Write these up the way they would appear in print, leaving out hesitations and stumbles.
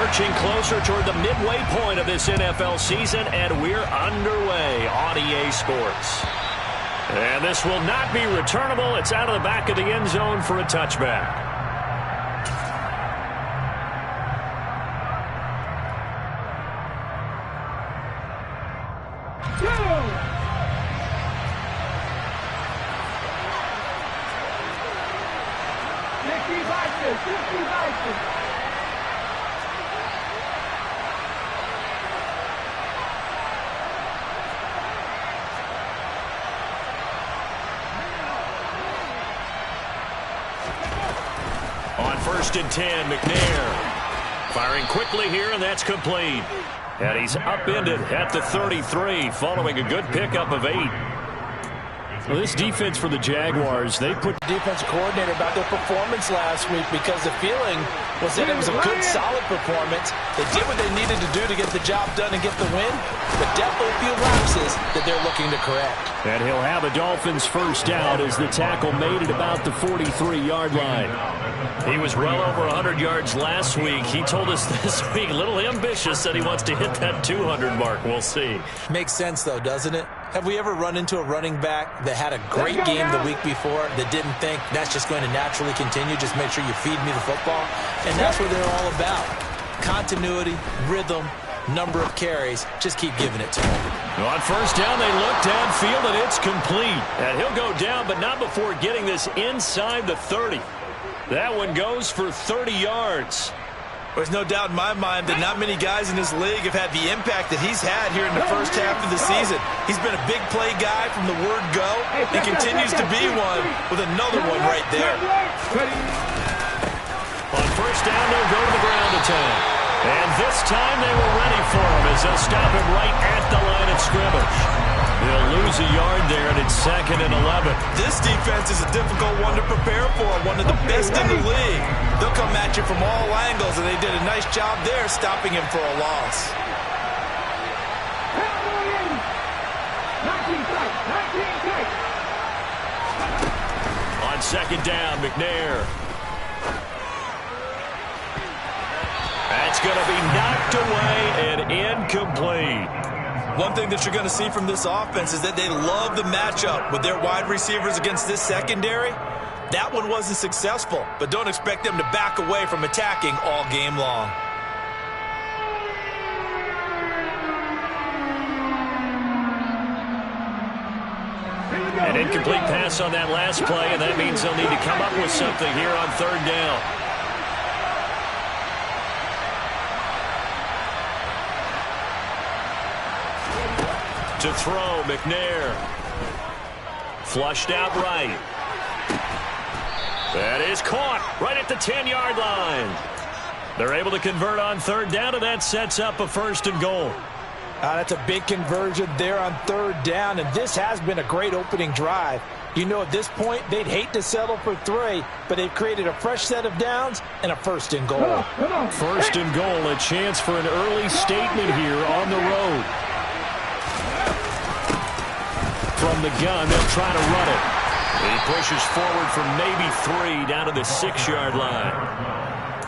Inching closer toward the midway point of this NFL season, and we're underway on EA Sports. And this will not be returnable. It's out of the back of the end zone for a touchback. On 1st and 10, McNair firing quickly here, and that's complete. And he's upended at the 33 following a good pickup of 8. Well, this defense for the Jaguars, they put the defensive coordinator about their performance last week because the feeling was that it was a good, solid performance. They did what they needed to do to get the job done and get the win, but definitely a few lapses that they're looking to correct. And he'll have a Dolphins first down as the tackle made it about the 43-yard line. He was well over 100 yards last week. He told us this week, a little ambitious, that he wants to hit that 200 mark. We'll see. Makes sense, though, doesn't it? Have we ever run into a running back that had a great game the week before that didn't think that's just going to naturally continue? Just make sure you feed me the football. And that's what they're all about. Continuity, rhythm, number of carries. Just keep giving it to him. On first down, they look downfield, and it's complete. And he'll go down, but not before getting this inside the 30. That one goes for 30 yards. There's no doubt in my mind that not many guys in this league have had the impact that he's had here in the first half of the season. He's been a big play guy from the word go and continues to be one with another one right there. On first down, they'll go to the ground attack. And this time they were ready for him as they'll stop him right at the line of scrimmage. They'll lose a yard there, and it's 2nd and 11. This defense is a difficult one to prepare for, one of the best in the league. They'll come at you from all angles, and they did a nice job there stopping him for a loss. On 2nd down, McNair. That's going to be knocked away and incomplete. One thing that you're going to see from this offense is that they love the matchup with their wide receivers against this secondary. That one wasn't successful, but don't expect them to back away from attacking all game long. An incomplete pass on that last play, and that means they'll need to come up with something here on 3rd down. To throw, McNair. Flushed out right. That is caught right at the 10-yard line. They're able to convert on 3rd down, and that sets up a 1st and goal. That's a big conversion there on 3rd down, and this has been a great opening drive. You know, at this point, they'd hate to settle for 3, but they've created a fresh set of downs and a 1st and goal. 1st and goal, a chance for an early statement here on the road. From the gun, they'll try to run it. He pushes forward for maybe 3 down to the 6-yard line.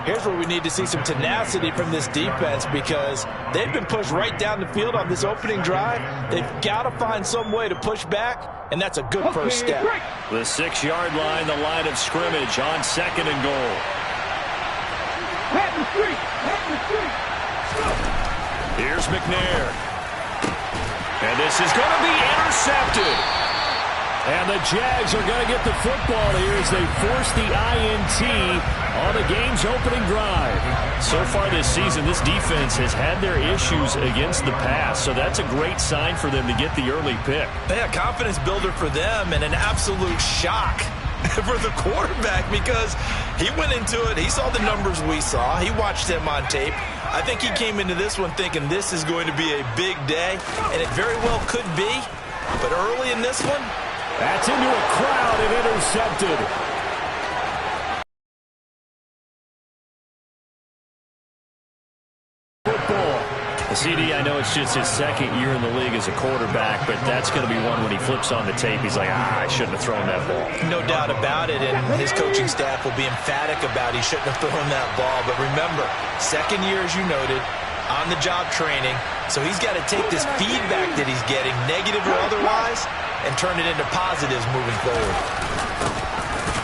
Here's where we need to see some tenacity from this defense because they've been pushed right down the field on this opening drive. They've got to find some way to push back, and that's a good first step. The 6-yard line, the line of scrimmage on 2nd and goal. Here's McNair. And this is going to be intercepted. And the Jags are going to get the football here as they force the INT on the game's opening drive. So far this season, this defense has had their issues against the pass, so that's a great sign for them to get the early pick. Yeah, confidence builder for them and an absolute shock for the quarterback because he went into it. He saw the numbers we saw. He watched them on tape. I think he came into this one thinking this is going to be a big day, and it very well could be. But early in this one, that's into a crowd and intercepted. Football. CD, I know it's just his second year in the league as a quarterback, but that's going to be one when he flips on the tape. He's like, I shouldn't have thrown that ball. No doubt about it, and his coaching staff will be emphatic about he shouldn't have thrown that ball. But remember, second year, as you noted, on-the-job training, so he's got to take this feedback that he's getting, negative or otherwise, and turn it into positives moving forward.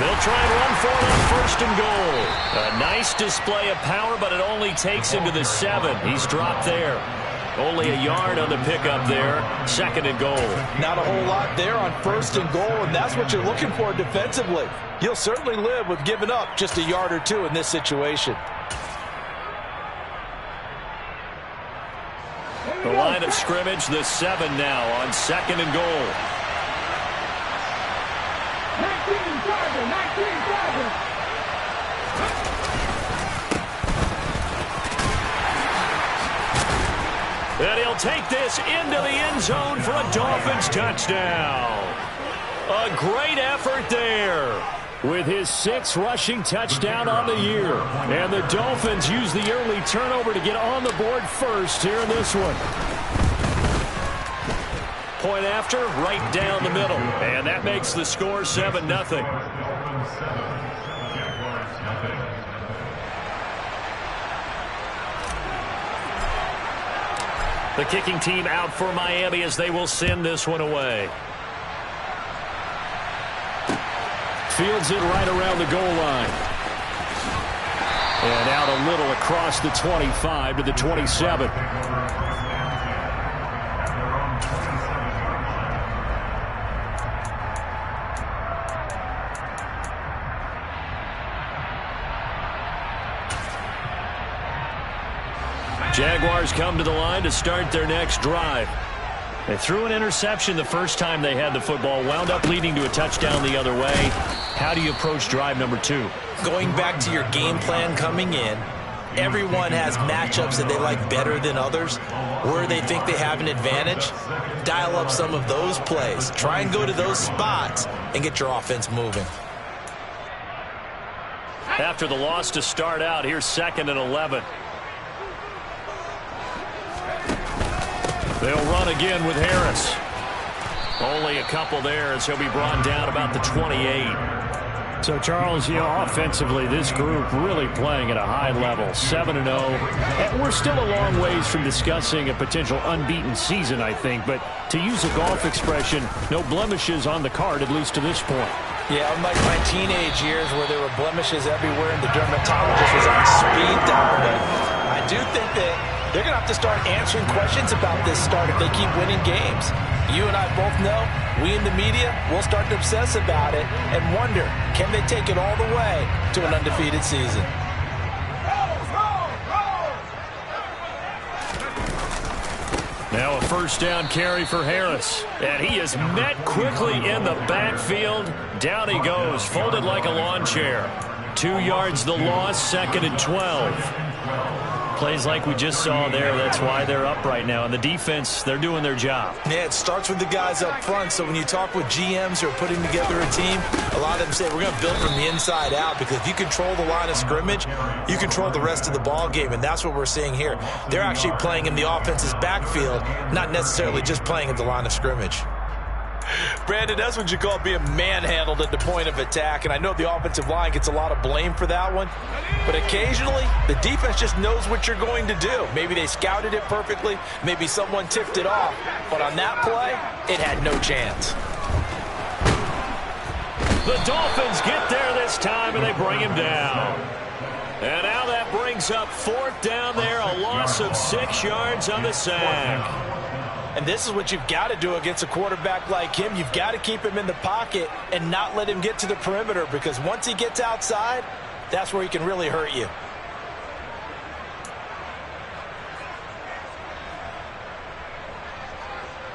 They'll try and run for it on first and goal. A nice display of power, but it only takes him to the 7. He's dropped there. Only a yard on the pickup there. Second and goal. Not a whole lot there on first and goal, and that's what you're looking for defensively. You'll certainly live with giving up just a yard or two in this situation. The line of scrimmage, the 7 now on second and goal. 19-7. And he'll take this into the end zone for a Dolphins touchdown. A great effort there with his 6th rushing touchdown on the year. And the Dolphins use the early turnover to get on the board first here in this one. Point after, right down the middle. And that makes the score 7-0. The kicking team out for Miami as they will send this one away. Fields it right around the goal line. And out a little across the 25 to the 27. Jaguars come to the line to start their next drive. They threw an interception the first time they had the football, wound up leading to a touchdown the other way. How do you approach drive number 2? Going back to your game plan coming in, everyone has matchups that they like better than others. Where they think they have an advantage, dial up some of those plays. Try and go to those spots and get your offense moving. After the loss to start out, here's 2nd and 11. They'll run again with Harris. Only a couple there as he'll be brought down about the 28. So, Charles, offensively, this group really playing at a high level, 7-0. And we're still a long ways from discussing a potential unbeaten season, I think. But to use a golf expression, no blemishes on the card, at least to this point. Yeah, unlike my teenage years where there were blemishes everywhere and the dermatologist was on speed dial. But I do think that they're going to have to start answering questions about this start if they keep winning games. You and I both know, we in the media will start to obsess about it and wonder, can they take it all the way to an undefeated season? Now a first down carry for Harris. And he is met quickly in the backfield. Down he goes, folded like a lawn chair. 2 yards the loss, 2nd and 12. Plays like we just saw there. That's why they're up right now. And the defense, they're doing their job. Yeah, it starts with the guys up front. So when you talk with GMs who are putting together a team, a lot of them say we're going to build from the inside out, because if you control the line of scrimmage, you control the rest of the ball game. And that's what we're seeing here. They're actually playing in the offense's backfield, not necessarily just playing at the line of scrimmage. Brandon, that's what you call being manhandled at the point of attack, and I know the offensive line gets a lot of blame for that one, but occasionally the defense just knows what you're going to do. Maybe they scouted it perfectly, maybe someone tipped it off, but on that play, it had no chance. The Dolphins get there this time, and they bring him down. And now that brings up 4th down there, a loss of 6 yards on the sack. And this is what you've got to do against a quarterback like him. You've got to keep him in the pocket and not let him get to the perimeter, because once he gets outside, that's where he can really hurt you.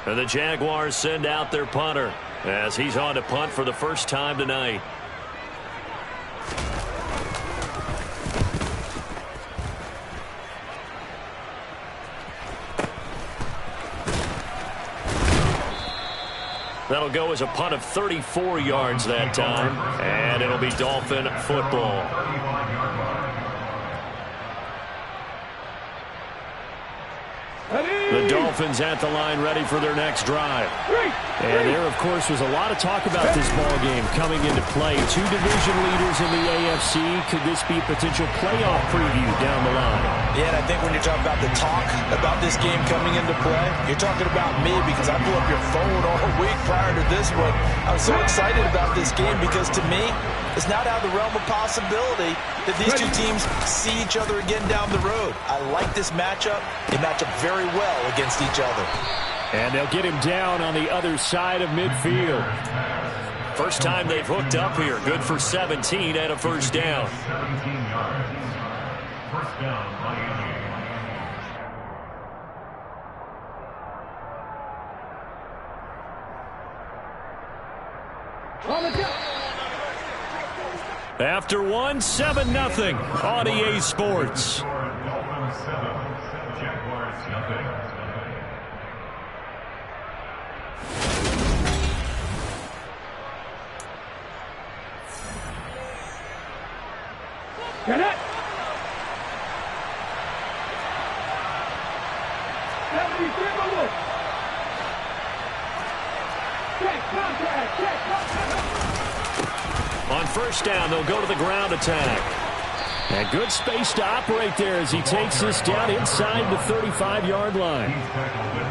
And the Jaguars send out their punter as he's on to punt for the first time tonight. That'll go as a punt of 34 yards that time, and it'll be Dolphin football. The Dolphins at the line ready for their next drive. And there, of course, was a lot of talk about this ball game coming into play. Two division leaders in the AFC. Could this be a potential playoff preview down the line? Yeah, and I think when you're talking about the talk about this game coming into play, you're talking about me because I blew up your phone all week prior to this one. I was so excited about this game because, to me, it's not out of the realm of possibility that these two teams see each other again down the road. I like this matchup. They match up very well against each other. And they'll get him down on the other side of midfield. First time they've hooked up here. Good for 17 and a first down. 17 yards. First down, Miami. After one, 7-0 on EA Sports. Dolphins 7, Jaguars nothing. Get it! On first down, they'll go to the ground attack. And good space to operate there as he takes this down inside the 35-yard line.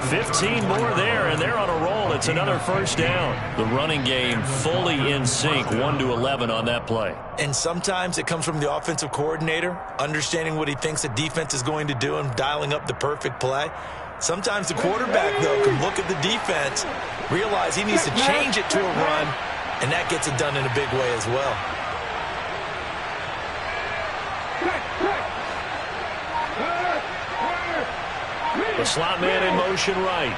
15 more there, and they're on a roll. It's another first down. The running game fully in sync, 1-11 on that play. And sometimes it comes from the offensive coordinator, understanding what he thinks the defense is going to do and dialing up the perfect play. Sometimes the quarterback, though, can look at the defense, realize he needs to change it to a run, and that gets it done in a big way as well. The slot man in motion right.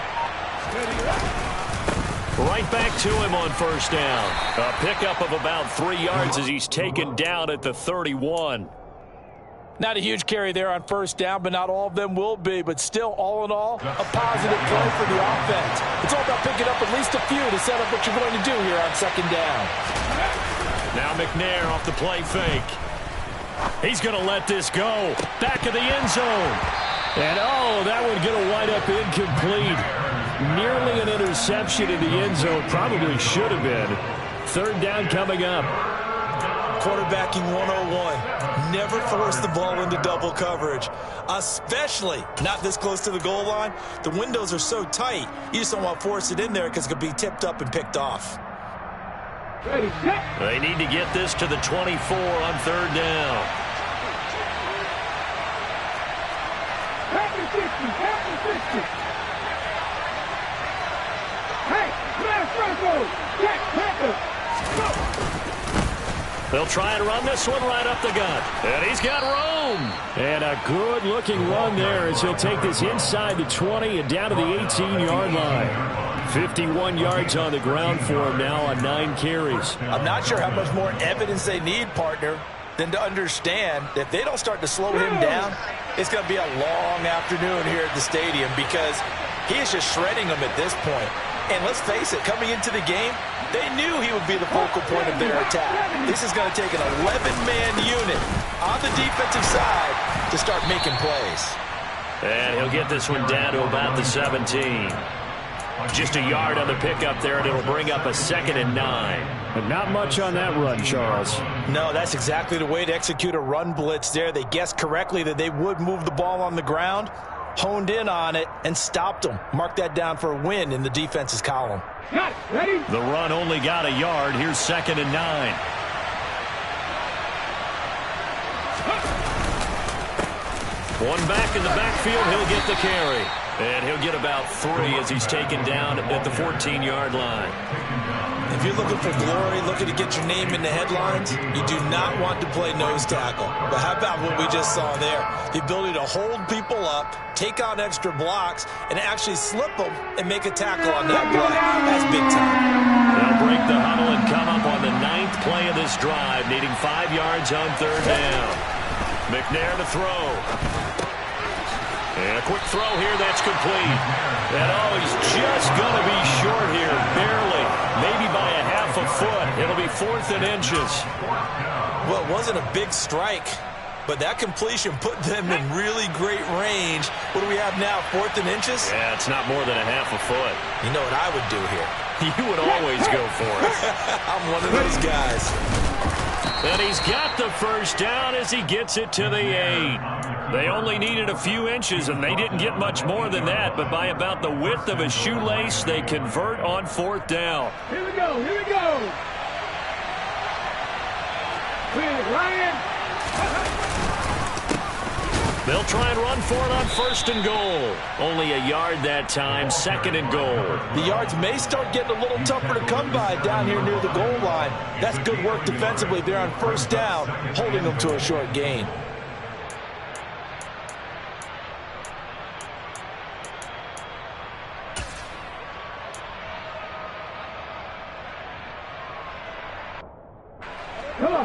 Right back to him on first down. A pickup of about 3 yards as he's taken down at the 31. Not a huge carry there on first down, but not all of them will be. But still, all in all, a positive play for the offense. It's all about picking up at least a few to set up what you're going to do here on second down. Now McNair off the play fake. He's going to let this go. Back of the end zone. And, oh, that would get a wind up incomplete. Nearly an interception in the end zone. Probably should have been. Third down coming up. Quarterbacking 101. Never force the ball into double coverage, especially not this close to the goal line. The windows are so tight, you just don't want to force it in there because it could be tipped up and picked off. They need to get this to the 24 on third down. They'll try and run this one right up the gut. And he's got room. And a good-looking run there as he'll take this inside the 20 and down to the 18-yard line. 51 yards on the ground for him now on 9 carries. I'm not sure how much more evidence they need, partner, than to understand that if they don't start to slow him down, it's going to be a long afternoon here at the stadium because he is just shredding them at this point. And let's face it, coming into the game, they knew he would be the focal point of their attack. This is going to take an 11-man unit on the defensive side to start making plays. And he'll get this one down to about the 17. Just a yard on the pickup there, and it'll bring up a 2nd and 9. But not much on that run, Charles. No, that's exactly the way to execute a run blitz there. They guessed correctly that they would move the ball on the ground, honed in on it, and stopped them. Mark that down for a win in the defense's column. The run only got a yard. Here's 2nd and 9. One back in the backfield. He'll get the carry. And he'll get about 3 as he's taken down at the 14-yard line. If you're looking for glory, looking to get your name in the headlines, you do not want to play nose tackle. But how about what we just saw there? The ability to hold people up, take on extra blocks, and actually slip them and make a tackle on that play. That's big time. They'll break the huddle and come up on the 9th play of this drive, needing 5 yards on third down. McNair to throw. And a quick throw here, that's complete. And oh, he's just going to be short here, barely, maybe by a half a foot. It'll be 4th and inches. Well, it wasn't a big strike, But that completion put them in really great range. What do we have now, 4th and inches? Yeah, it's not more than a half a foot. You know what I would do here? You would always go for it. I'm one of those guys. And he's got the first down as he gets it to the 8. They only needed a few inches, and they didn't get much more than that. But by about the width of a shoelace, they convert on 4th down. Here we go, here we go. Clear, Ryan. They'll try and run for it on 1st and goal. Only a yard that time, 2nd and goal. The yards may start getting a little tougher to come by down here near the goal line. That's good work defensively there on 1st down, holding them to a short gain.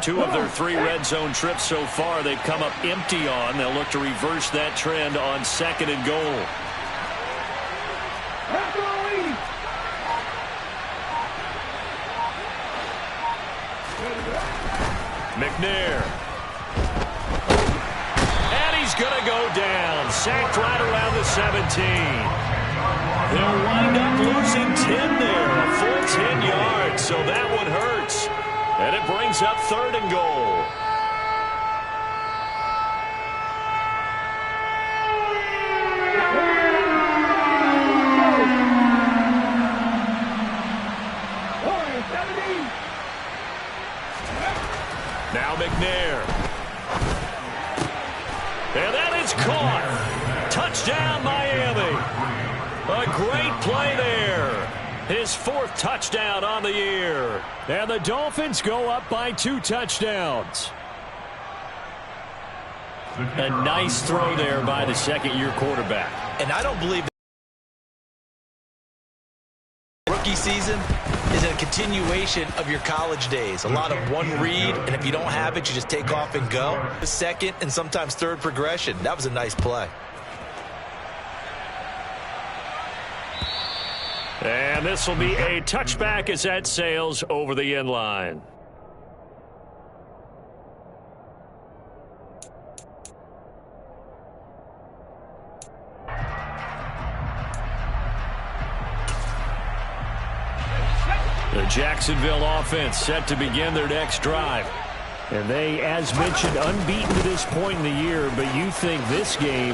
Two of their 3 red zone trips so far they've come up empty on. They'll look to reverse that trend on 2nd and goal. McNair. And he's going to go down. Sacked right around the 17. They'll wind up losing 10 there. A full 10 yards, so that one hurts. And it brings up 3rd and goal. Now McNair. And that is caught. Touchdown, Miami. A great play there. His 4th touchdown on the year. And the Dolphins go up by 2 touchdowns. A nice throw there by the 2nd-year quarterback. And I don't believe rookie season is a continuation of your college days. A lot of one read, and if you don't have it, you just take off and go. The 2nd and sometimes 3rd progression. That was a nice play. And this will be a touchback as that sails over the end line. The Jacksonville offense set to begin their next drive. And they, as mentioned, unbeaten to this point in the year, but you think this game,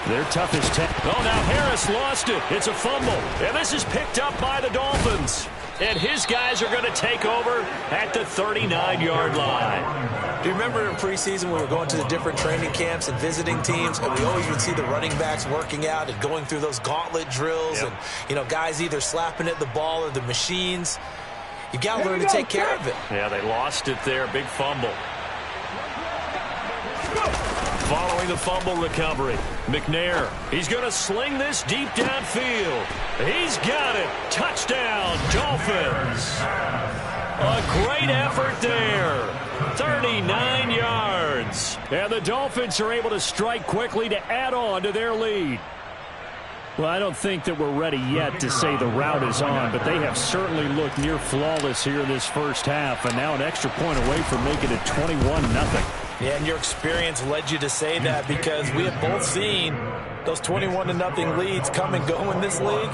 their toughest test. Oh, now Harris lost it. It's a fumble. And this is picked up by the Dolphins. And his guys are going to take over at the 39-yard line. Do you remember in preseason when we were going to the different training camps and visiting teams, and we always would see the running backs working out and going through those gauntlet drills, and, you know, guys either slapping at the ball or the machines. You got to learn to take care of it. Yeah, they lost it there. Big fumble. Following the fumble recovery, McNair, he's going to sling this deep downfield. He's got it. Touchdown, Dolphins. A great effort there. 39 yards. And the Dolphins are able to strike quickly to add on to their lead. Well, I don't think that we're ready yet to say the route is on, but they have certainly looked near flawless here in this first half, and now an extra point away from making it 21-0. Yeah, and your experience led you to say that, because we have both seen those 21-0 leads come and go in this league,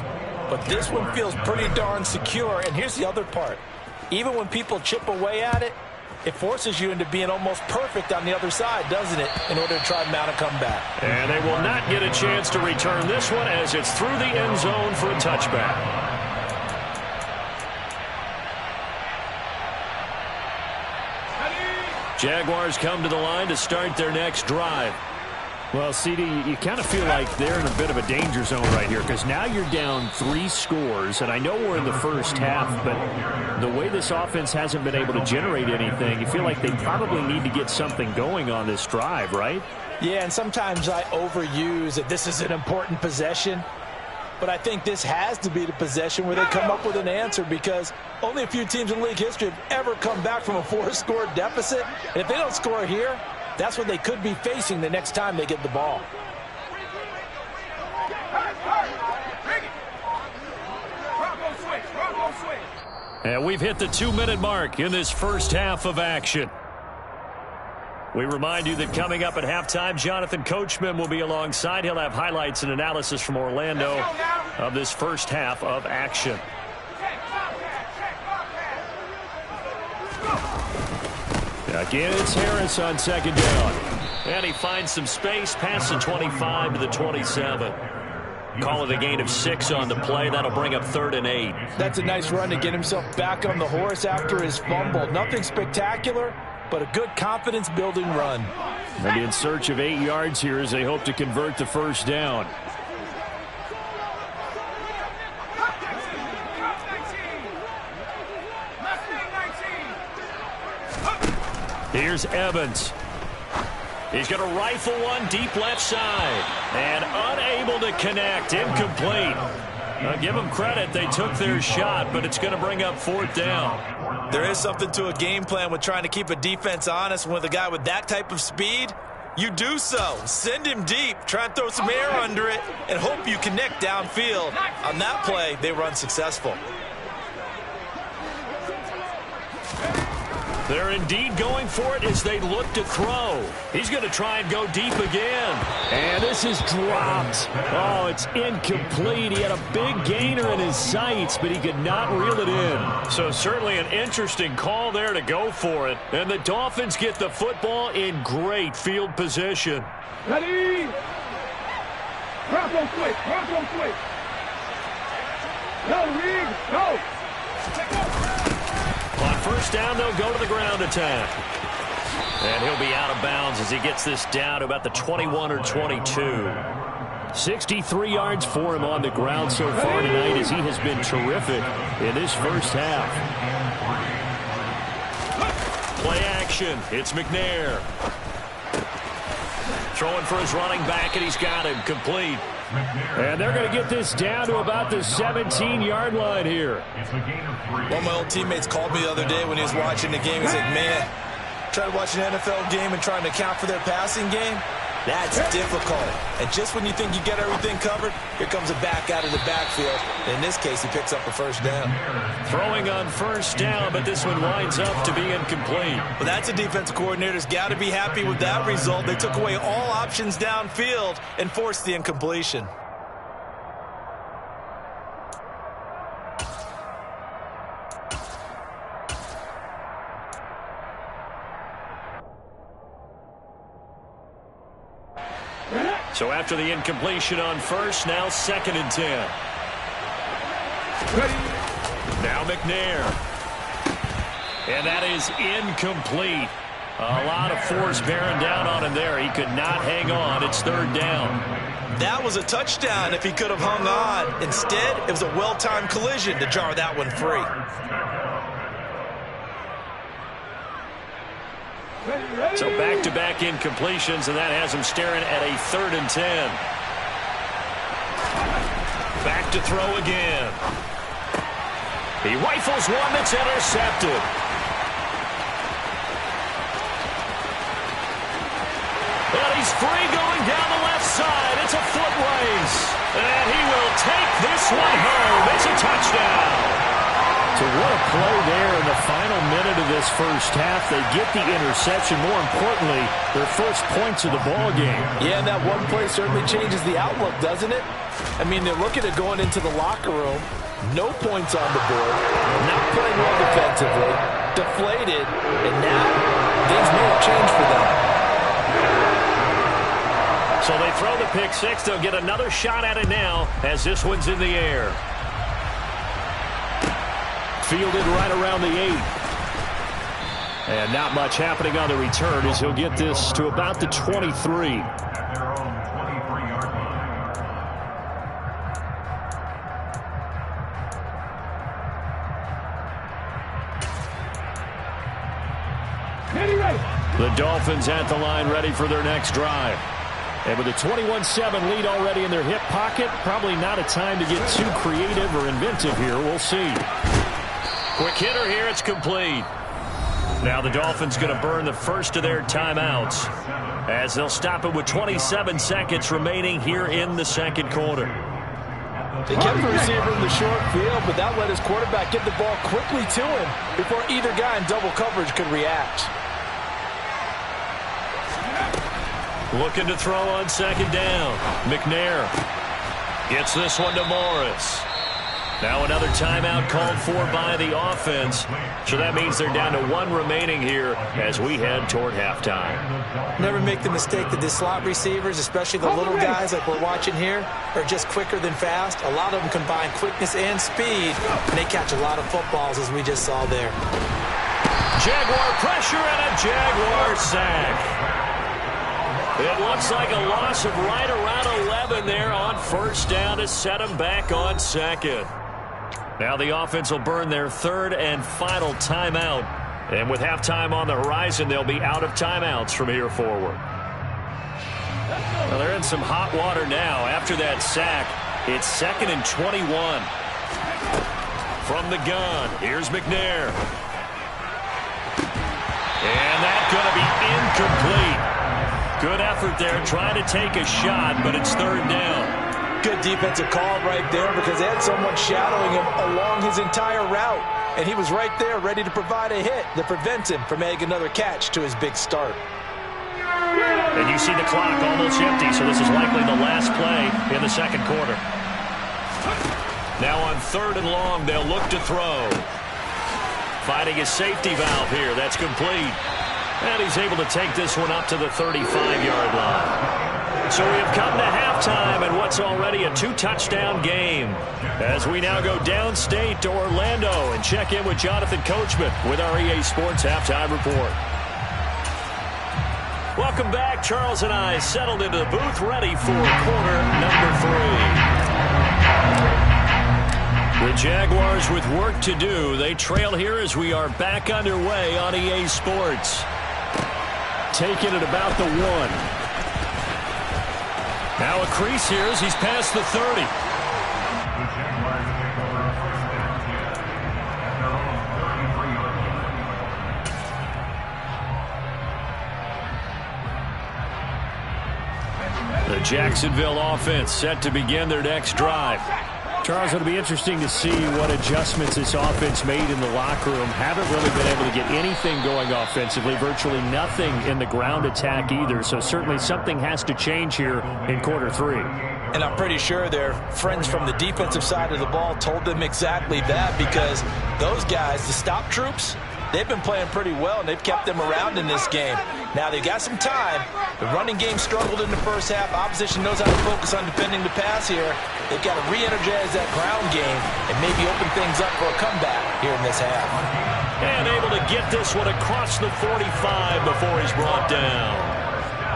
but this one feels pretty darn secure. And here's the other part. Even when people chip away at it, it forces you into being almost perfect on the other side, doesn't it, in order to try and mount a comeback. And they will not get a chance to return this one as it's through the end zone for a touchback. Jaguars come to the line to start their next drive. Well, CD, you kind of feel like they're in a bit of a danger zone right here, because now you're down 3 scores, and I know we're in the first half, but the way this offense hasn't been able to generate anything, you feel like they probably need to get something going on this drive, right? Yeah, and sometimes I overuse that this is an important possession, but I think this has to be the possession where they come up with an answer, because only a few teams in league history have ever come back from a 4-score deficit, and if they don't score here, that's what they could be facing the next time they get the ball. And we've hit the 2-minute mark in this first half of action. We remind you that coming up at halftime, Jonathan Coachman will be alongside. He'll have highlights and analysis from Orlando of this first half of action. Again, it's Harris on second down. And he finds some space past the 25 to the 27. Call it a gain of 6 on the play. That'll bring up 3rd and 8. That's a nice run to get himself back on the horse after his fumble. Nothing spectacular, but a good confidence-building run. They'll be in search of 8 yards here as they hope to convert the first down. Here's Evans. He's going to rifle one deep left side. And unable to connect. Incomplete. Give them credit. They took their shot, but it's going to bring up 4th down. There is something to a game plan with trying to keep a defense honest. With a guy with that type of speed, you do so. Send him deep. Try and throw some air under it and hope you connect downfield. On that play, they were unsuccessful. They're indeed going for it as they look to throw. He's going to try and go deep again. And this is dropped. Oh, it's incomplete. He had a big gainer in his sights, but he could not reel it in. So certainly an interesting call there to go for it. And the Dolphins get the football in great field position. Ready? Drop on quick. Drop on quick. Go, Reed. Go. On first down, they'll go to the ground attack. And he'll be out of bounds as he gets this down to about the 21 or 22. 63 yards for him on the ground so far tonight as he has been terrific in this first half. Play action. It's McNair. Throwing for his running back, and he's got him complete. And they're going to get this down to about the 17-yard line here. One of my old teammates called me the other day when he was watching the game. He's like, man, trying to watch an NFL game and trying to account for their passing game, that's difficult. And just when you think you get everything covered, here comes a back out of the backfield. In this case, he picks up a first down. Throwing on first down, but this one winds up to be incomplete. Well, that's a defensive coordinator's got to be happy with that result. They took away all options downfield and forced the incompletion. So after the incompletion on first, now 2nd and 10. Now McNair. And that is incomplete. A lot of force bearing down on him there. He could not hang on. It's 3rd down. That was a touchdown if he could have hung on. Instead, it was a well-timed collision to jar that one free. So back-to-back incompletions, and that has him staring at a 3rd and 10. Back to throw again. He rifles one that's intercepted. And he's free going down the left side. It's a foot race. And he will take this one home. It's a touchdown. So what a play there in the final minute of this first half. They get the interception. More importantly, their first points of the ball game. Yeah, and that one play certainly changes the outlook, doesn't it? I mean, they're looking at going into the locker room. No points on the board. Not playing well defensively. Deflated. And now things may have changed for them. So they throw the pick six. They'll get another shot at it now as this one's in the air. Fielded right around the 8. And not much happening on the return as he'll get this to about the 23. At their own 23-yard Ready. The Dolphins at the line ready for their next drive. And with a 21-7 lead already in their hip pocket, probably not a time to get too creative or inventive here. We'll see. Quick hitter here. It's complete. Now the Dolphins going to burn the first of their timeouts as they'll stop it with 27 seconds remaining here in the second quarter. They kept the receiver in the short field, but that let his quarterback get the ball quickly to him before either guy in double coverage could react. Looking to throw on second down. McNair gets this one to Morris. Now another timeout called for by the offense. So that means they're down to one remaining here as we head toward halftime. Never make the mistake that the slot receivers, especially the little guys like we're watching here, are just quicker than fast. A lot of them combine quickness and speed, and they catch a lot of footballs, as we just saw there. Jaguar pressure and a Jaguar sack. It looks like a loss of right around 11 there on first down to set them back on second. Now the offense will burn their third and final timeout. And with halftime on the horizon, they'll be out of timeouts from here forward. Well, they're in some hot water now. After that sack, it's 2nd and 21. From the gun, here's McNair. And that's going to be incomplete. Good effort there, trying to take a shot, but it's third down. Good defensive call right there because they had someone shadowing him along his entire route. And he was right there ready to provide a hit that prevents him from making another catch to his big start. And you see the clock almost empty, so this is likely the last play in the second quarter. Now on 3rd and long, they'll look to throw. Finding his safety valve here. That's complete. And he's able to take this one up to the 35-yard line. So we have come to halftime and what's already a 2-touchdown game. As we now go downstate to Orlando and check in with Jonathan Coachman with our EA Sports Halftime Report. Welcome back. Charles and I settled into the booth ready for quarter number 3. The Jaguars with work to do. They trail here as we are back underway on EA Sports. Taking it about the 1. Now a crease here as he's past the 30. The Jacksonville offense set to begin their next drive. Charles, it'll be interesting to see what adjustments this offense made in the locker room. Haven't really been able to get anything going offensively, virtually nothing in the ground attack either. So certainly something has to change here in quarter 3. And I'm pretty sure their friends from the defensive side of the ball told them exactly that because those guys, the stop troops, they've been playing pretty well, and they've kept them around in this game. Now, they've got some time. The running game struggled in the first half. Opposition knows how to focus on defending the pass here. They've got to re-energize that ground game and maybe open things up for a comeback here in this half. And able to get this one across the 45 before he's brought down.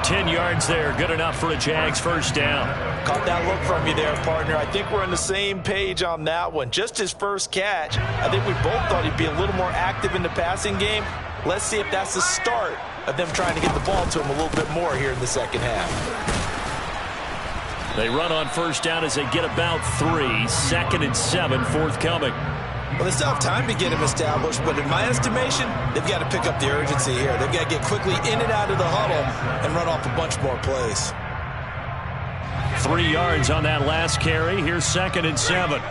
10 yards there, good enough for a Jags first down. Caught that look from you there, partner. I think we're on the same page on that one. Just his first catch. I think we both thought he'd be a little more active in the passing game. Let's see if that's the start of them trying to get the ball to him a little bit more here in the second half. They run on first down as they get about 3. 2nd and 7 forthcoming. Well, they still have time to get him established, but in my estimation, they've got to pick up the urgency here. They've got to get quickly in and out of the huddle and run off a bunch more plays. 3 yards on that last carry. Here's 2nd and 7.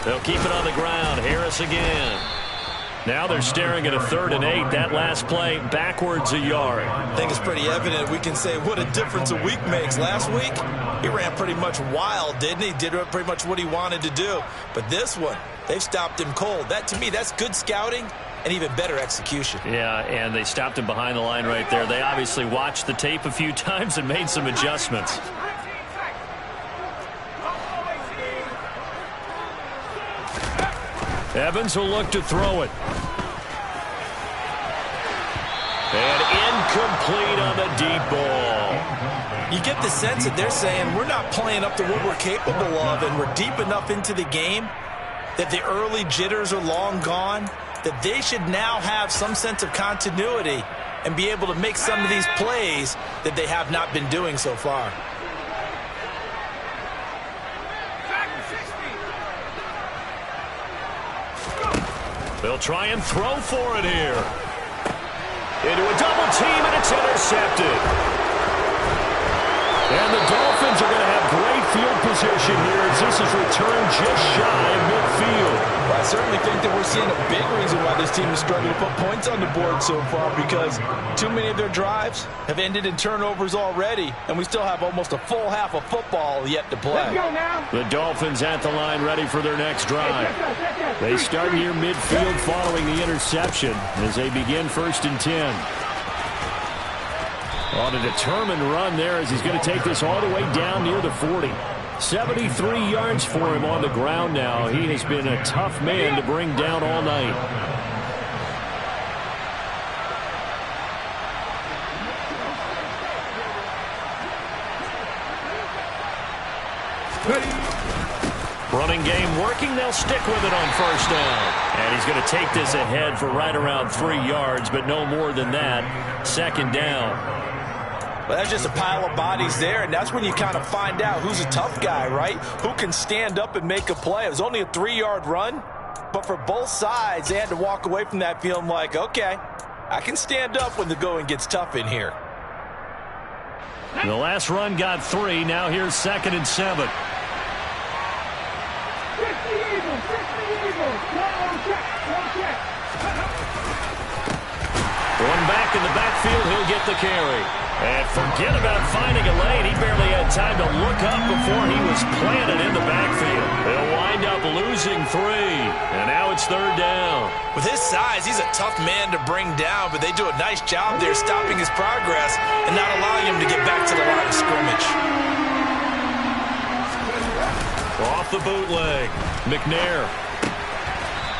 They'll keep it on the ground. Harris again. Now they're staring at a 3rd and 8. That last play backwards a yard. I think it's pretty evident. We can say what a difference a week makes. Last week, he ran pretty much wild, didn't he? Did pretty much what he wanted to do. But this one, they've stopped him cold. That, to me, that's good scouting and even better execution. Yeah, and they stopped him behind the line right there. They obviously watched the tape a few times and made some adjustments. Evans will look to throw it. And incomplete on the deep ball. You get the sense that they're saying we're not playing up to what we're capable of, and we're deep enough into the game that the early jitters are long gone, that they should now have some sense of continuity and be able to make some of these plays that they have not been doing so far. They'll try and throw for it here. Into a double team, and it's intercepted. And the Dolphins are going to have great field position here as this is returned just shy of midfield. Well, I certainly think that we're seeing a big reason why this team is struggling to put points on the board so far, because too many of their drives have ended in turnovers already, and we still have almost a full half of football yet to play. Let's go now. The Dolphins at the line ready for their next drive. They start near midfield following the interception as they begin 1st and 10. On a determined run there as he's going to take this all the way down near the 40. 73 yards for him on the ground now. He has been a tough man to bring down all night. Running game working. They'll stick with it on 1st down. And he's going to take this ahead for right around 3 yards, but no more than that. 2nd down. Well, that's just a pile of bodies there, and that's when you kind of find out who's a tough guy, right? Who can stand up and make a play. It was only a 3-yard run, but for both sides, they had to walk away from that feeling like, okay, I can stand up when the going gets tough in here. The last run got 3. Now here's 2nd and 7. One back in the backfield, he'll get the carry. And forget about finding a lane. He barely had time to look up before he was planted in the backfield. They'll wind up losing 3. And now it's 3rd down. With his size, he's a tough man to bring down, but they do a nice job there stopping his progress and not allowing him to get back to the line of scrimmage. Off the bootleg. McNair.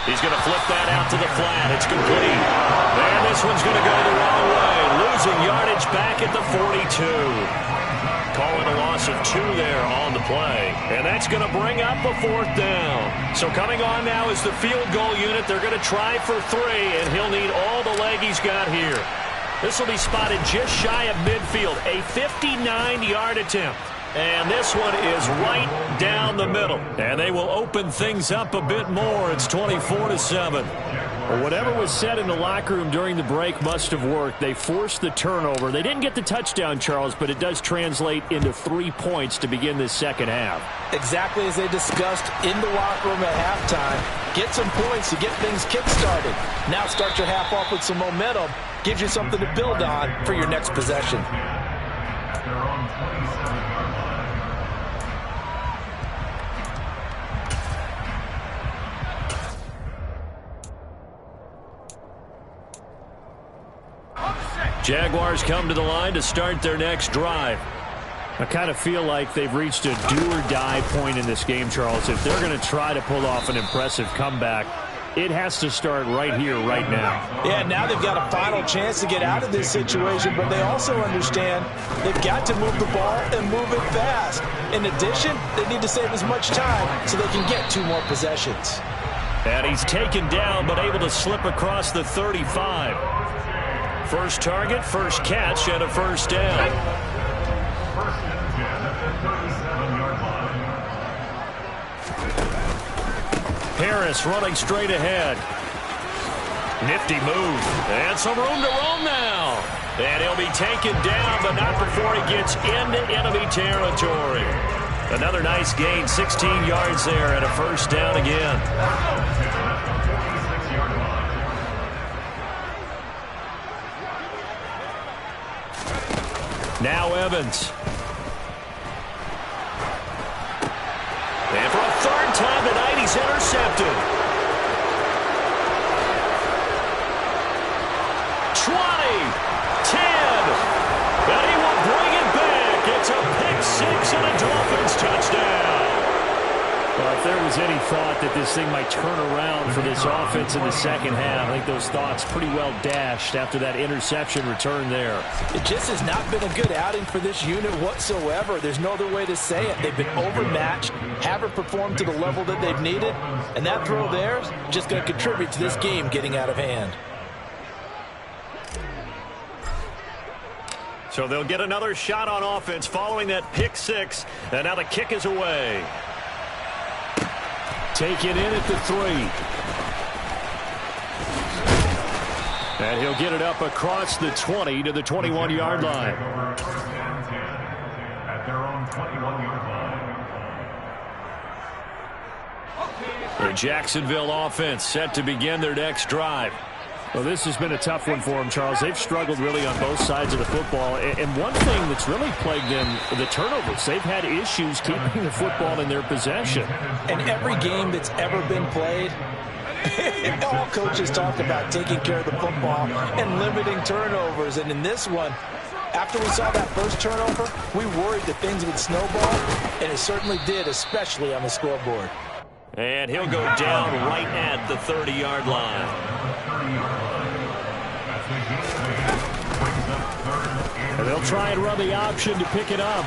He's going to flip that out to the flat. It's complete. And this one's going to go the wrong way. Losing yardage back at the 42. Calling a loss of 2 there on the play. And that's going to bring up a 4th down. So coming on now is the field goal unit. They're going to try for 3, and he'll need all the leg he's got here. This will be spotted just shy of midfield. A 59-yard attempt. And this one is right down the middle. And they will open things up a bit more. It's 24-7. Well, whatever was said in the locker room during the break must have worked. They forced the turnover. They didn't get the touchdown, Charles, but it does translate into 3 points to begin this 2nd half. Exactly as they discussed in the locker room at halftime. Get some points to get things kick-started. Now start your half off with some momentum. Gives you something to build on for your next possession. Jaguars come to the line to start their next drive. I kind of feel like they've reached a do-or-die point in this game, Charles. If they're going to try to pull off an impressive comeback, it has to start right here, right now. Yeah, now they've got a final chance to get out of this situation, but they also understand they've got to move the ball and move it fast. In addition, they need to save as much time so they can get 2 more possessions. And he's taken down, but able to slip across the 35. First target, first catch, and a 1st down. 1st and 10 at the 37-yard line. Harris running straight ahead. Nifty move. And some room to roam now. And he'll be taken down, but not before he gets into enemy territory. Another nice gain, 16 yards there, and a 1st down again. Now Evans. And for a 3rd time tonight, he's intercepted. 20, 10, and he will bring it back. It's a pick-6 and a Dolphins touchdown. Well, if there was any thought that this thing might turn around for this offense in the 2nd half, I think those thoughts pretty well dashed after that interception return there. It just has not been a good outing for this unit whatsoever. There's no other way to say it. They've been overmatched, haven't performed to the level that they've needed, and that throw there is just going to contribute to this game getting out of hand. So they'll get another shot on offense following that pick-6, and now the kick is away. Taken in at the 3. And he'll get it up across the 20 to the 21-yard line. At their own 21-yard line. The Jacksonville offense set to begin their next drive. Well, this has been a tough one for them, Charles. They've struggled really on both sides of the football. And one thing that's really plagued them, the turnovers. They've had issues keeping the football in their possession. In every game that's ever been played, all coaches talk about taking care of the football and limiting turnovers. And in this one, after we saw that first turnover, we worried that things would snowball, and it certainly did, especially on the scoreboard. And he'll go down right at the 30-yard line. And they'll try and run the option to pick it up.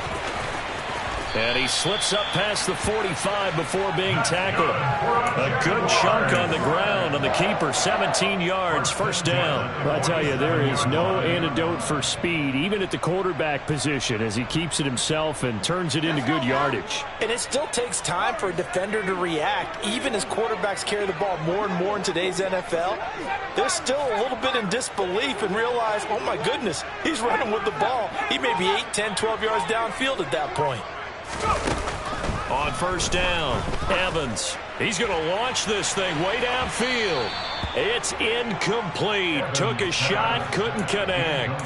And he slips up past the 45 before being tackled. A good chunk on the ground on the keeper, 17 yards, first down. Well, I tell you, there is no antidote for speed, even at the quarterback position, as he keeps it himself and turns it into good yardage. And it still takes time for a defender to react, even as quarterbacks carry the ball more and more in today's NFL. They're still a little bit in disbelief and realize, oh my goodness, he's running with the ball. He may be 8, 10, 12 yards downfield at that point. On first down, Evans. He's going to launch this thing way downfield. It's incomplete. Took a shot, couldn't connect.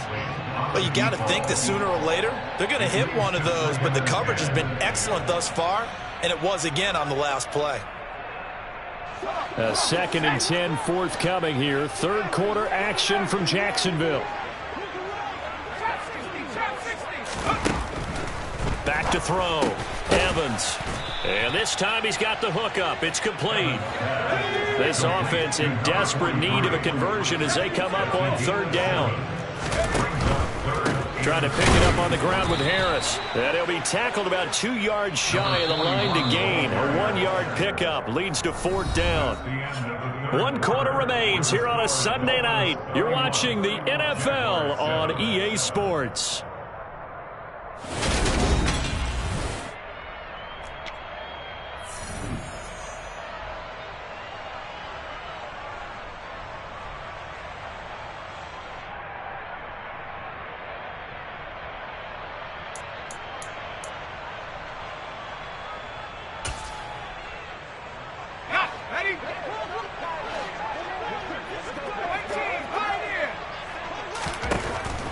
Well, you got to think that sooner or later, they're going to hit one of those, but the coverage has been excellent thus far, and it was again on the last play. A 2nd and 10 forthcoming here. Third quarter action from Jacksonville. Back to throw. Evans. And this time he's got the hook up. It's complete. This offense in desperate need of a conversion as they come up on third down. Trying to pick it up on the ground with Harris. And he'll be tackled about 2 yards shy of the line to gain. A 1-yard pickup leads to fourth down. 1 quarter remains here on a Sunday night. You're watching the NFL on EA Sports.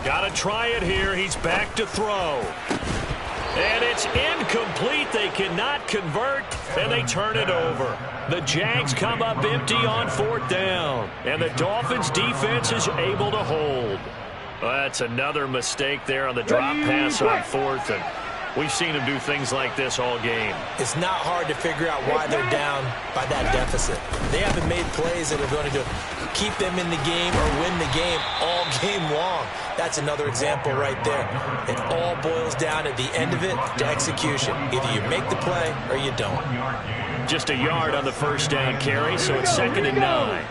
Got to try it here. He's back to throw. And it's incomplete. They cannot convert, and they turn it over. The Jags come up empty on fourth down, and the Dolphins' defense is able to hold. Well, that's another mistake there on the drop pass on fourth, and we've seen them do things like this all game. It's not hard to figure out why they're down by that deficit. They haven't made plays that are going to keep them in the game or win the game all game long. That's another example right there. It all boils down at the end of it to execution. Either you make the play or you don't. Just a yard on the first down carry, so it's 2nd and 9.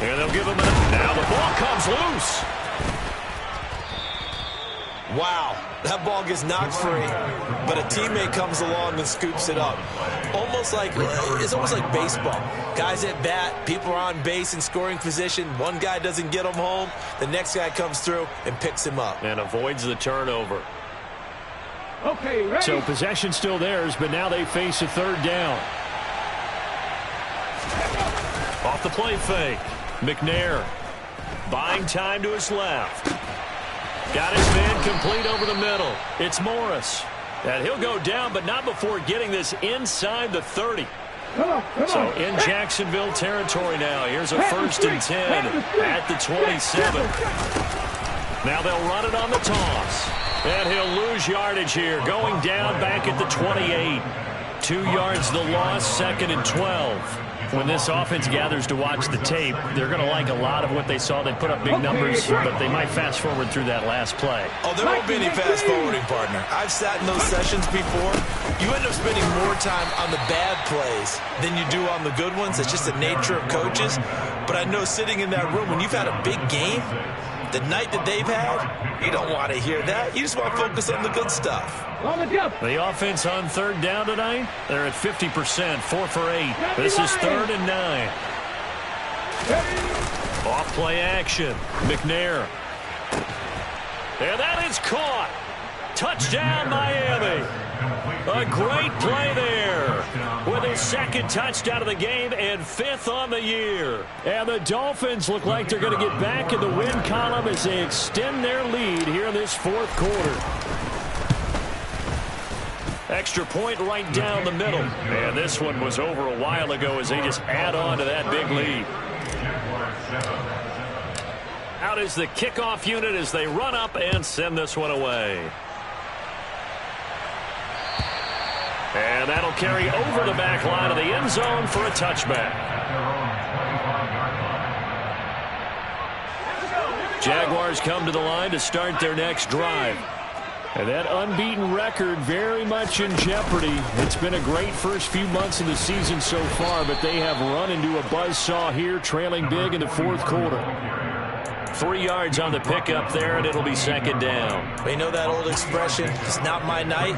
And they'll give him a... Now the ball comes loose. Wow, that ball gets knocked free, but a teammate comes along and scoops it up. It's almost like baseball. Guys at bat, people are on base in scoring position. One guy doesn't get him home. The next guy comes through and picks him up. And avoids the turnover. Okay, ready? So possession still theirs, but now they face a third down. Off the play fake. McNair buying time to his left. Got his man complete over the middle. It's Morris. And he'll go down, but not before getting this inside the 30. So in Jacksonville territory now. Here's a 1st and 10 at the 27. Now they'll run it on the toss. And he'll lose yardage here. Going down back at the 28. 2 yards the loss, 2nd and 12. When this offense gathers to watch the tape, they're going to like a lot of what they saw. They put up big numbers, but they might fast forward through that last play. Oh, there won't be any fast forwarding, partner. I've sat in those sessions before. You end up spending more time on the bad plays than you do on the good ones. It's just the nature of coaches. But I know sitting in that room, when you've had a big game, the night that they've had, you don't want to hear that. You just want to focus on the good stuff. The offense on third down tonight, they're at 50%, 4 for 8. This is 3rd and 9. Off play action. McNair. And that is caught. Touchdown, Miami. A great play there with his second touchdown of the game and 5th on the year. And the Dolphins look like they're going to get back in the win column as they extend their lead here in this 4th quarter. Extra point right down the middle. And this one was over a while ago as they just add on to that big lead. Out is the kickoff unit as they run up and send this one away. And that'll carry over the back line of the end zone for a touchback. Jaguars come to the line to start their next drive. And that unbeaten record very much in jeopardy. It's been a great first few months of the season so far, but they have run into a buzzsaw here, trailing big in the 4th quarter. 3 yards on the pickup there, and it'll be 2nd down. You know that old expression, it's not my night?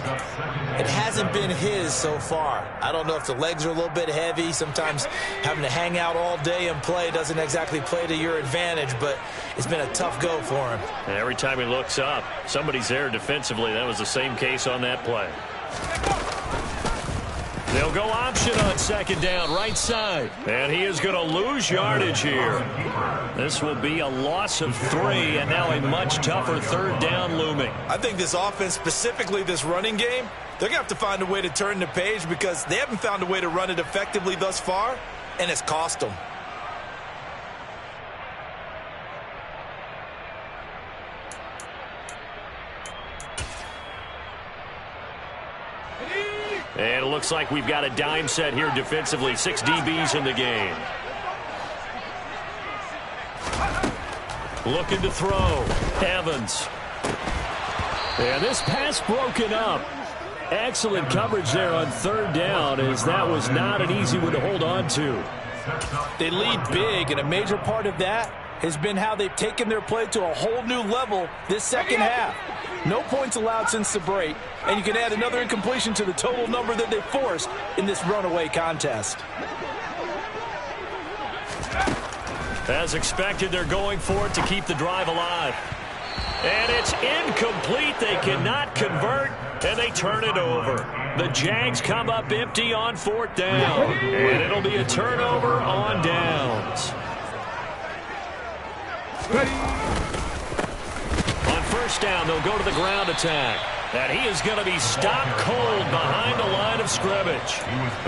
It hasn't been his so far. I don't know if the legs are a little bit heavy. Sometimes having to hang out all day and play doesn't exactly play to your advantage, but it's been a tough go for him. And every time he looks up, somebody's there defensively. That was the same case on that play. They'll go option on 2nd down, right side. And he is going to lose yardage here. This will be a loss of 3, and now a much tougher 3rd down looming. I think this offense, specifically this running game, they're going to have to find a way to turn the page because they haven't found a way to run it effectively thus far, and it's cost them. And it looks like we've got a dime set here defensively. 6 DBs in the game. Looking to throw. Evans. And this pass broken up. Excellent coverage there on 3rd down, as that was not an easy one to hold on to. They lead big, and a major part of that has been how they've taken their play to a whole new level this second half. No points allowed since the break, and you can add another incompletion to the total number that they forced in this runaway contest. As expected, they're going for it to keep the drive alive. And it's incomplete. They cannot convert, and they turn it over. The Jags come up empty on 4th down, and it'll be a turnover on downs. On 1st down, they'll go to the ground attack. And he is going to be stopped cold behind the line of scrimmage.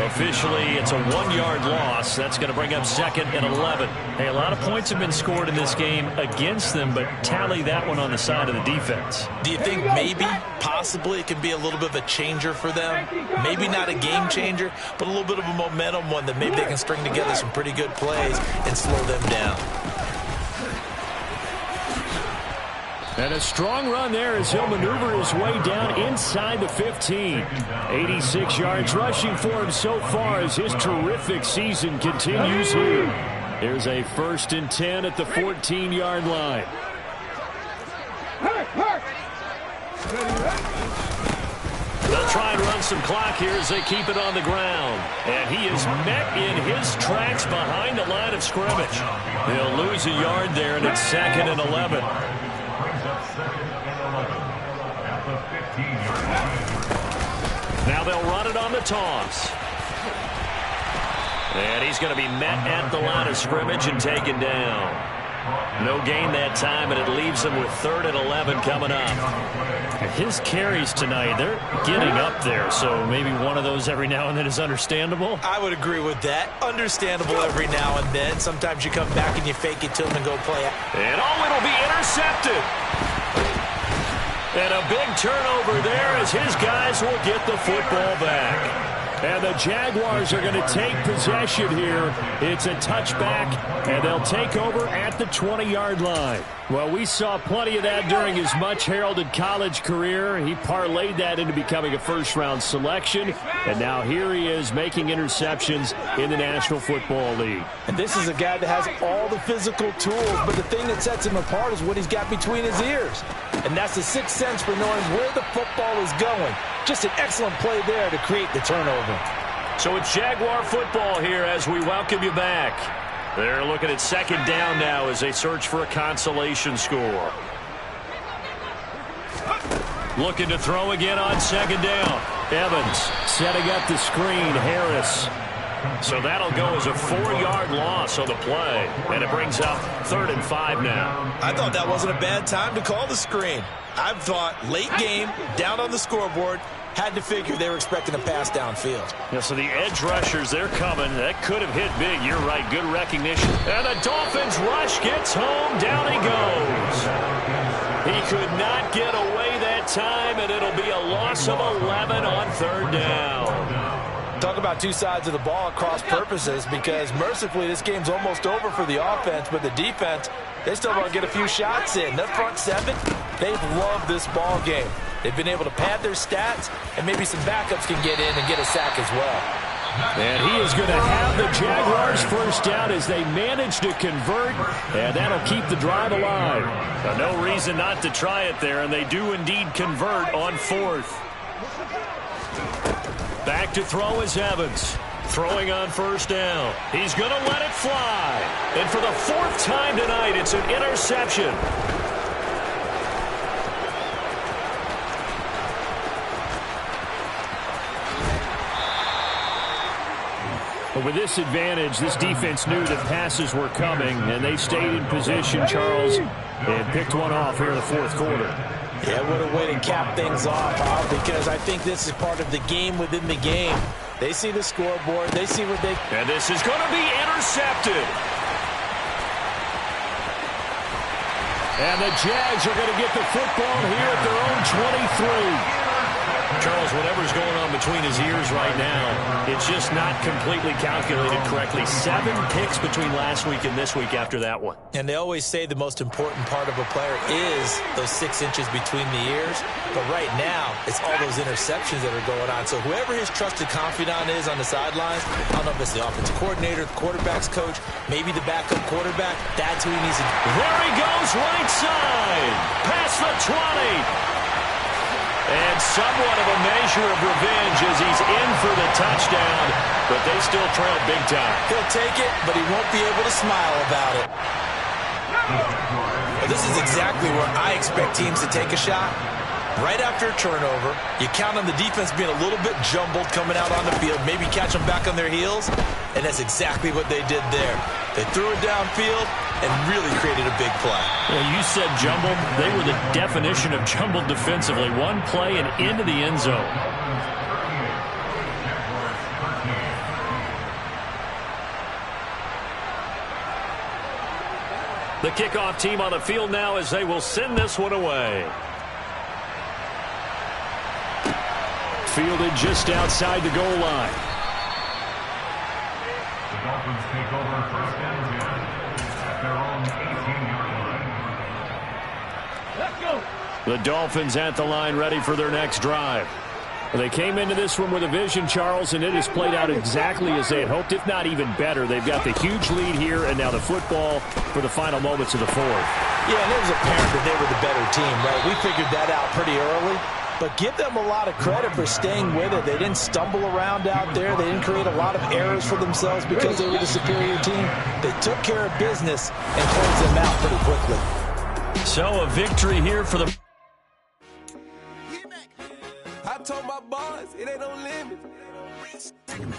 Officially, it's a 1-yard loss. That's going to bring up 2nd and 11. Hey, a lot of points have been scored in this game against them, but tally that one on the side of the defense. Do you think maybe, possibly, it can be a little bit of a changer for them? Maybe not a game changer, but a little bit of a momentum one that maybe they can string together some pretty good plays and slow them down. And a strong run there as he'll maneuver his way down inside the 15. 86 yards rushing for him so far as his terrific season continues here. There's a 1st and 10 at the 14-yard line. They'll try and run some clock here as they keep it on the ground. And he is met in his tracks behind the line of scrimmage. They'll lose a yard there, and it's 2nd and 11. Now they'll run it on the toss. And he's going to be met at the line of scrimmage and taken down. No gain that time, and it leaves him with 3rd and 11 coming up. His carries tonight, they're getting up there, so maybe one of those every now and then is understandable. I would agree with that. Understandable every now and then. Sometimes you come back and you fake it to him and go play it. And it'll be intercepted. And a big turnover there as his guys will get the football back. And the Jaguars are going to take possession here. It's a touchback, and they'll take over at the 20-yard line. Well, we saw plenty of that during his much-heralded college career. He parlayed that into becoming a first-round selection, and now here he is making interceptions in the National Football League. And this is a guy that has all the physical tools, but the thing that sets him apart is what he's got between his ears. And that's the sixth sense for knowing where the football is going. Just an excellent play there to create the turnover. So it's Jaguar football here as we welcome you back. They're looking at 2nd down now as they search for a consolation score. Looking to throw again on second down. Evans setting up the screen. Harris. So that'll go as a 4-yard loss on the play. And it brings up 3rd and 5 now. I thought that wasn't a bad time to call the screen. I thought late game, down on the scoreboard, had to figure they were expecting a pass downfield. Yeah, so the edge rushers, they're coming. That could have hit big. You're right. Good recognition. And the Dolphins rush gets home. Down he goes. He could not get away that time, and it'll be a loss of 11 on 3rd down. Talk about two sides of the ball at cross purposes, because mercifully this game's almost over for the offense, but the defense, they still want to get a few shots in. Their front seven, they've loved this ball game. They've been able to pad their stats, and maybe some backups can get in and get a sack as well. And he is going to have the Jaguars first down as they manage to convert, and that'll keep the drive alive. Now, no reason not to try it there, and they do indeed convert on 4th. Back to throw is Evans. Throwing on first down. He's going to let it fly. And for the 4th time tonight, it's an interception. But with this advantage, this defense knew that passes were coming, and they stayed in position, Charles, and picked one off here in the 4th quarter. Yeah, what a way to cap things off, Bob, because I think this is part of the game within the game. They see the scoreboard. They see what they... And this is going to be intercepted. And the Jags are going to get the football here at their own 23. Charles, whatever's going on between his ears right now, it's just not completely calculated correctly. 7 picks between last week and this week after that one. And they always say the most important part of a player is those 6 inches between the ears. But right now, it's all those interceptions that are going on. So whoever his trusted confidant is on the sidelines, I don't know if it's the offensive coordinator, the quarterback's coach, maybe the backup quarterback, that's who he needs to... There he goes, right side, past the 20. And somewhat of a measure of revenge as he's in for the touchdown, but they still trail big time. He'll take it, but he won't be able to smile about it. Well, this is exactly where I expect teams to take a shot. Right after a turnover, you count on the defense being a little bit jumbled coming out on the field, maybe catch them back on their heels, and that's exactly what they did there. They threw it downfield and really created a big play. Well, you said jumbled. They were the definition of jumbled defensively. One play and into the end zone. The kickoff team on the field now as they will send this one away. Fielded just outside the goal line. The Dolphins take over first down again at their own 18-yard line. Let's go. The Dolphins at the line ready for their next drive. They came into this one with a vision, Charles, and it has played out exactly as they had hoped, if not even better. They've got the huge lead here, and now the football for the final moments of the 4th. Yeah, and it was apparent that they were the better team, right? We figured that out pretty early. But give them a lot of credit for staying with it. They didn't stumble around out there. They didn't create a lot of errors for themselves because they were the superior team. They took care of business and closed them out pretty quickly. So a victory here for the... I told my boys it ain't no limit.